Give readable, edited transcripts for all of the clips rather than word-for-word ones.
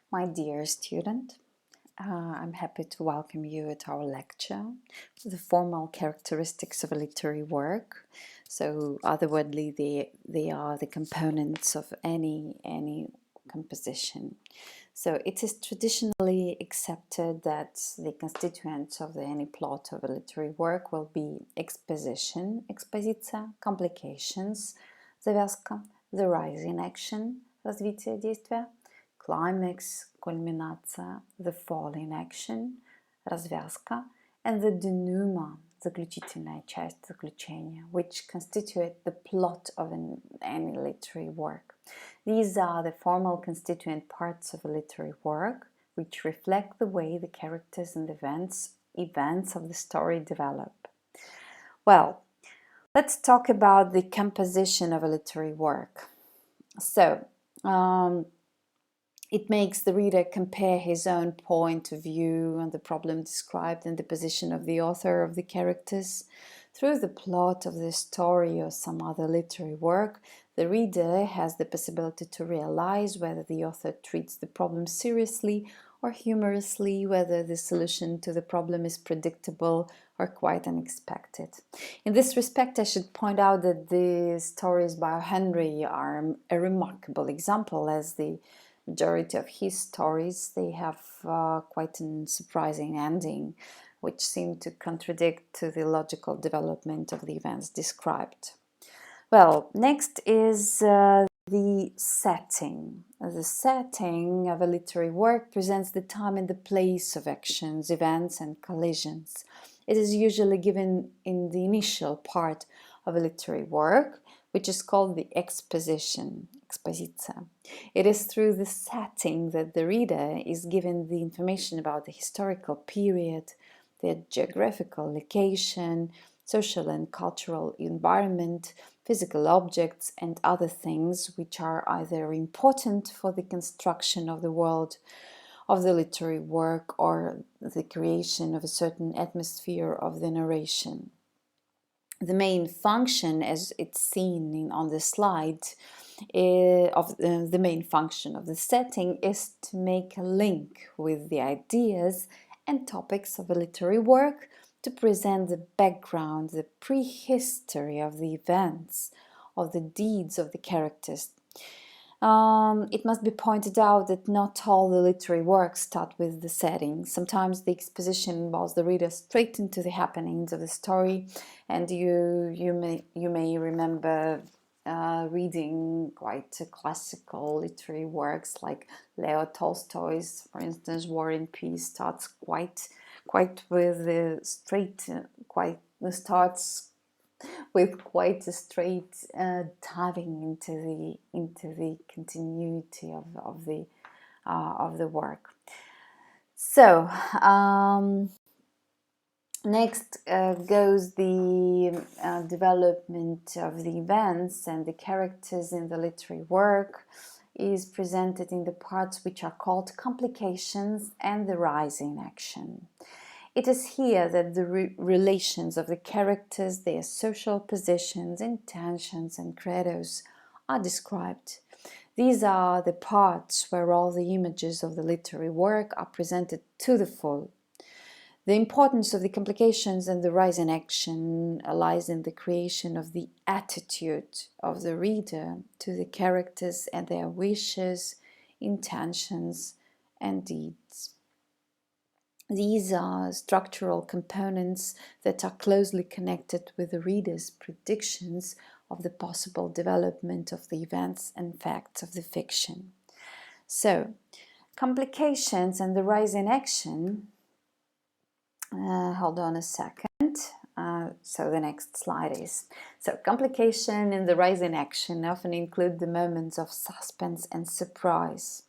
My dear student, I'm happy to welcome you at our lecture, The Formal Characteristics of a Literary Work. So, otherwise, they are the components of any composition. So, it is traditionally accepted that the constituents of any plot of a literary work will be exposition, экспозиция, complications, завязка, the rise in action, развитие действия, climax, кульминация, the fall in action, развязка, and the denouement, заключительная часть, заключение, which constitute the plot of any literary work. These are the formal constituent parts of a literary work, which reflect the way the characters and events of the story develop. Well, let's talk about the composition of a literary work. So, it makes the reader compare his own point of view on the problem described and the position of the author of the characters. Through the plot of the story or some other literary work, the reader has the possibility to realize whether the author treats the problem seriously or humorously, whether the solution to the problem is predictable or quite unexpected. In this respect, I should point out that the stories by Henry are a remarkable example, as the majority of his stories, they have quite a surprising ending, which seem to contradict to the logical development of the events described. Well, next is the setting. The setting of a literary work presents the time and the place of actions, events, and collisions. It is usually given in the initial part of a literary work, which is called the exposition, экспозиция. It is through the setting that the reader is given the information about the historical period, the geographical location, social and cultural environment, physical objects, and other things which are either important for the construction of the world of the literary work or the creation of a certain atmosphere of the narration. The main function, as it's seen on the slide, the main function of the setting is to make a link with the ideas and topics of a literary work, to present the background, the prehistory of the events, of the deeds of the characters. It must be pointed out that not all the literary works start with the setting. Sometimes the exposition involves the reader straight into the happenings of the story, and you may remember reading quite classical literary works like Leo Tolstoy's, for instance, War and Peace starts quite with the quite a straight diving into the continuity of the work. So next goes the development of the events and the characters in the literary work is presented in the parts which are called complications and the rise in action. It is here that the relations of the characters, their social positions, intentions, and credos are described. These are the parts where all the images of the literary work are presented to the full. The importance of the complications and the rise in action lies in the creation of the attitude of the reader to the characters and their wishes, intentions, and deeds. These are structural components that are closely connected with the reader's predictions of the possible development of the events and facts of the fiction. So, complications and the rise in action. Hold on a second. So the next slide is. So, complication and the rise in action often include the moments of suspense and surprise.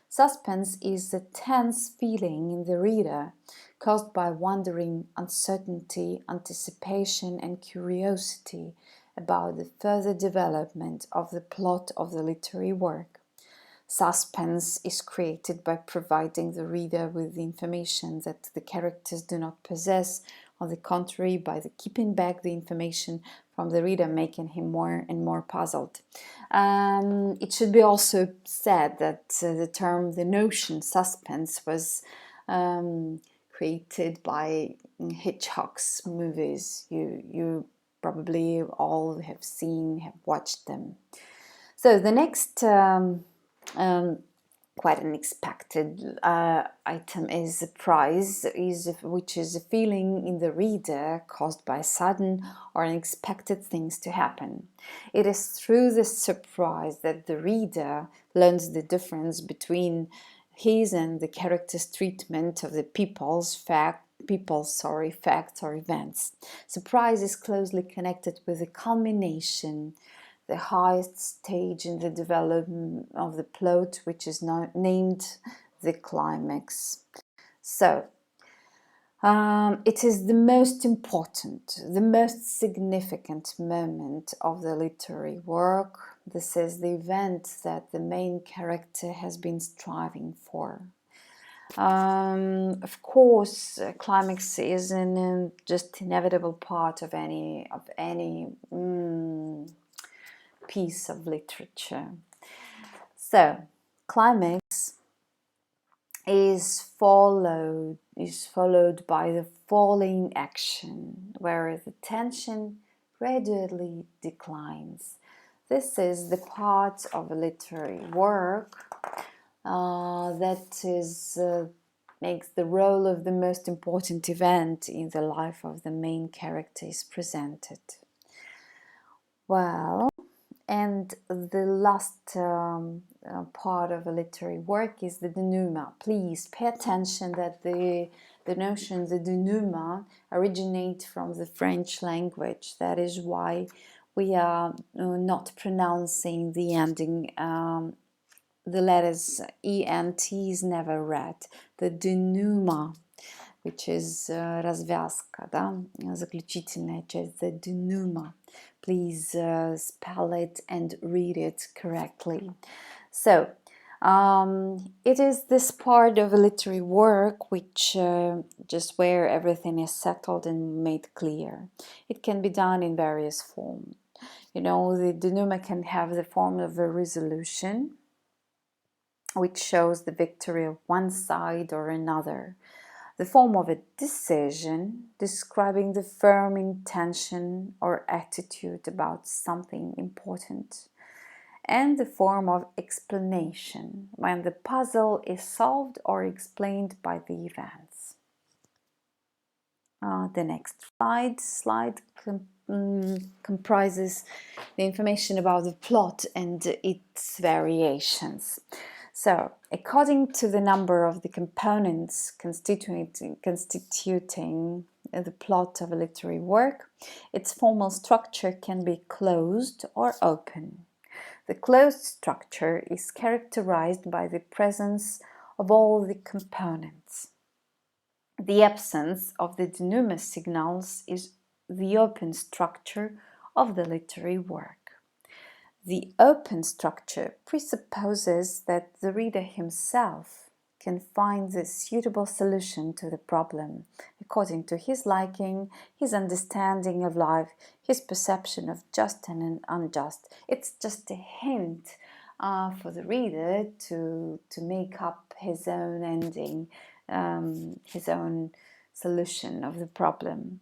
Suspense is the tense feeling in the reader caused by wondering, uncertainty, anticipation, and curiosity about the further development of the plot of the literary work. Suspense is created by providing the reader with the information that the characters do not possess, on the contrary, by keeping back the information from the reader, making him more and more puzzled. It should be also said that the notion suspense was created by Hitchcock's movies. You probably all have watched them. So the next quite unexpected item is surprise, which is a feeling in the reader caused by sudden or unexpected things to happen. It is through this surprise that the reader learns the difference between his and the character's treatment of the facts or events. Surprise is closely connected with the culmination, the highest stage in the development of the plot, which is now named the climax. So, it is the most important, the most significant moment of the literary work. This is the event that the main character has been striving for. Of course, climax is an just inevitable part of any piece of literature. So, climax is followed by the falling action, where the tension gradually declines. This is the part of a literary work that makes the role of the most important event in the life of the main character is presented. Well, and the last part of a literary work is the denouement. Please pay attention that the notion, the denouement, originates from the French language. That is why we are not pronouncing the ending. The letters ENT is never read. The denouement, which is развязка, да, заключительная часть, the denouement. Please spell it and read it correctly. So, it is this part of a literary work which just where everything is settled and made clear. It can be done in various forms. You know, the denouement can have the form of a resolution, which shows the victory of one side or another, the form of a decision describing the firm intention or attitude about something important, and the form of explanation when the puzzle is solved or explained by the events. The next slide comprises the information about the plot and its variations. So, according to the number of the components constituting the plot of a literary work, its formal structure can be closed or open. The closed structure is characterized by the presence of all the components. The absence of the denouement signals is the open structure of the literary work. The open structure presupposes that the reader himself can find the suitable solution to the problem according to his liking, his understanding of life, his perception of just and unjust. It's just a hint for the reader to make up his own ending, his own solution of the problem.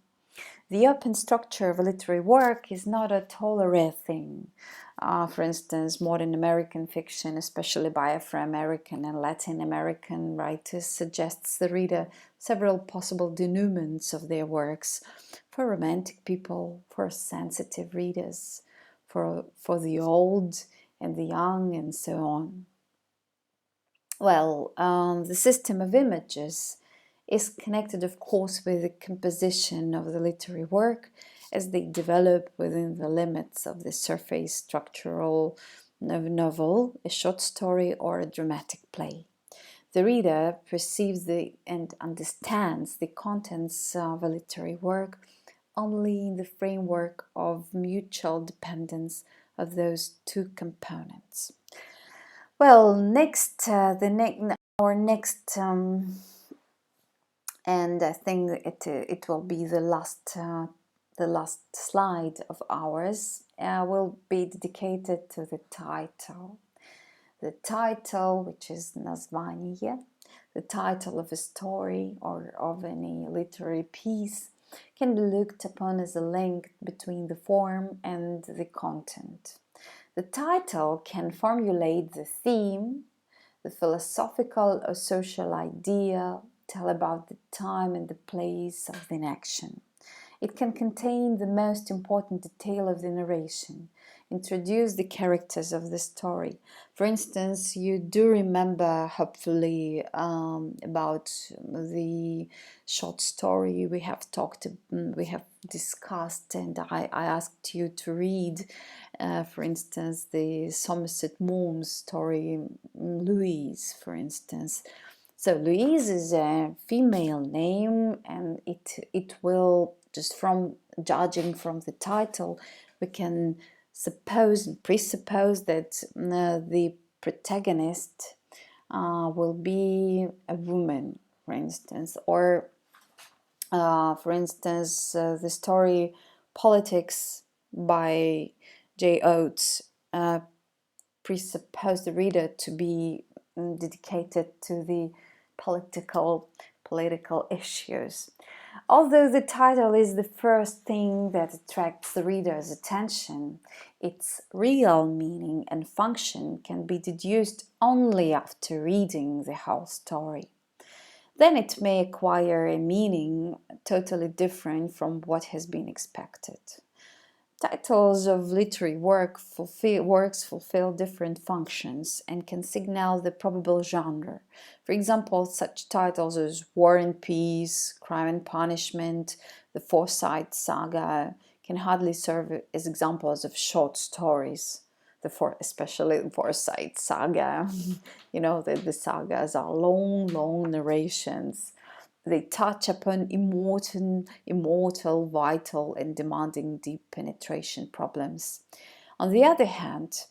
The open structure of a literary work is not at all a rare thing. For instance, modern American fiction, especially by Afro-American and Latin American writers, suggests the reader several possible denouements of their works for romantic people, for sensitive readers, for the old and the young, and so on. Well, the system of images is connected, of course, with the composition of the literary work as they develop within the limits of the surface structural novel, a short story, or a dramatic play. The reader perceives and understands the contents of a literary work only in the framework of mutual dependence of those two components. Well, our next and I think it will be the the last slide of ours will be dedicated to the title. The title, which is название, the title of a story or of any literary piece, can be looked upon as a link between the form and the content. The title can formulate the theme, the philosophical or social idea, tell about the time and the place of the action. It can contain the most important detail of the narration, introduce the characters of the story. For instance, you do remember, hopefully, about the short story we have discussed, and I asked you to read, for instance, the Somerset Maugham story, Louise, for instance. So Louise is a female name, and it will, just from judging from the title, we can suppose and presuppose that the protagonist will be a woman, for instance, or the story Politics by J. Oates presuppose the reader to be dedicated to the political issues. Although the title is the first thing that attracts the reader's attention, its real meaning and function can be deduced only after reading the whole story. Then it may acquire a meaning totally different from what has been expected. Titles of literary works fulfill different functions and can signal the probable genre. For example, such titles as War and Peace, Crime and Punishment, the Forsyte Saga can hardly serve as examples of short stories. Especially the Forsyte Saga. You know, the sagas are long narrations. They touch upon immortal, vital, and demanding deep penetration problems. On the other hand,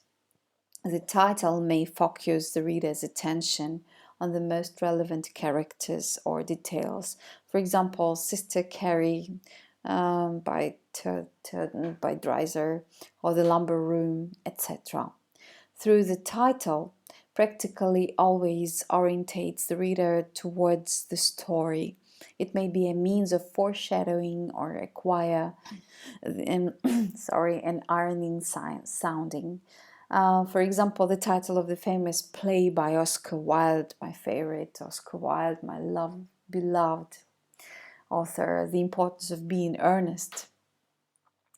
the title may focus the reader's attention on the most relevant characters or details. For example, Sister Carrie by Dreiser, or The Lumber Room, etc. Through the title, practically always orientates the reader towards the story. It may be a means of foreshadowing or acquire an ironing sounding. For example, the title of the famous play by Oscar Wilde, my favorite, Oscar Wilde, my beloved author, The Importance of Being Earnest.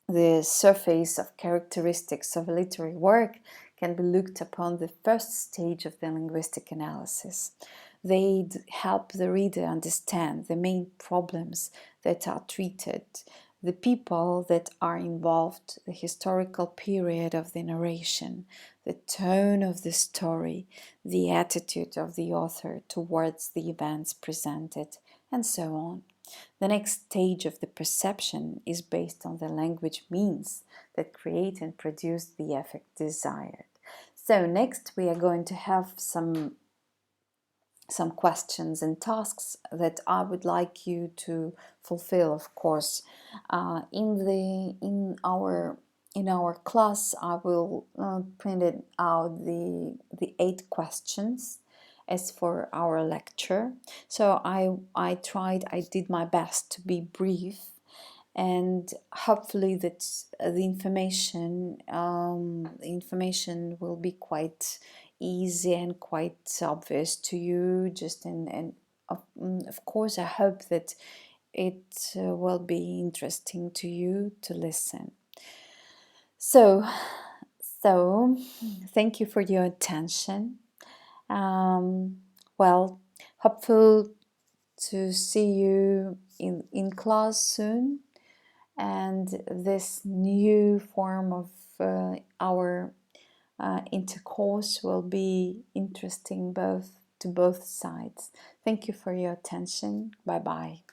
The surface of characteristics of a literary work can be looked upon the first stage of the linguistic analysis. They help the reader understand the main problems that are treated, the people that are involved, the historical period of the narration, the tone of the story, the attitude of the author towards the events presented, and so on. The next stage of the perception is based on the language means that create and produce the effect desired. So next we are going to have some questions and tasks that I would like you to fulfill, of course. In our class, I will print it out the 8 questions as for our lecture. So I did my best to be brief, and hopefully that the information will be quite easy and quite obvious to you. Of course, I hope that it will be interesting to you to listen. So thank you for your attention. Well, hopeful to see you in class soon, and this new form of our intercourse will be interesting to both sides. Thank you for your attention. Bye bye.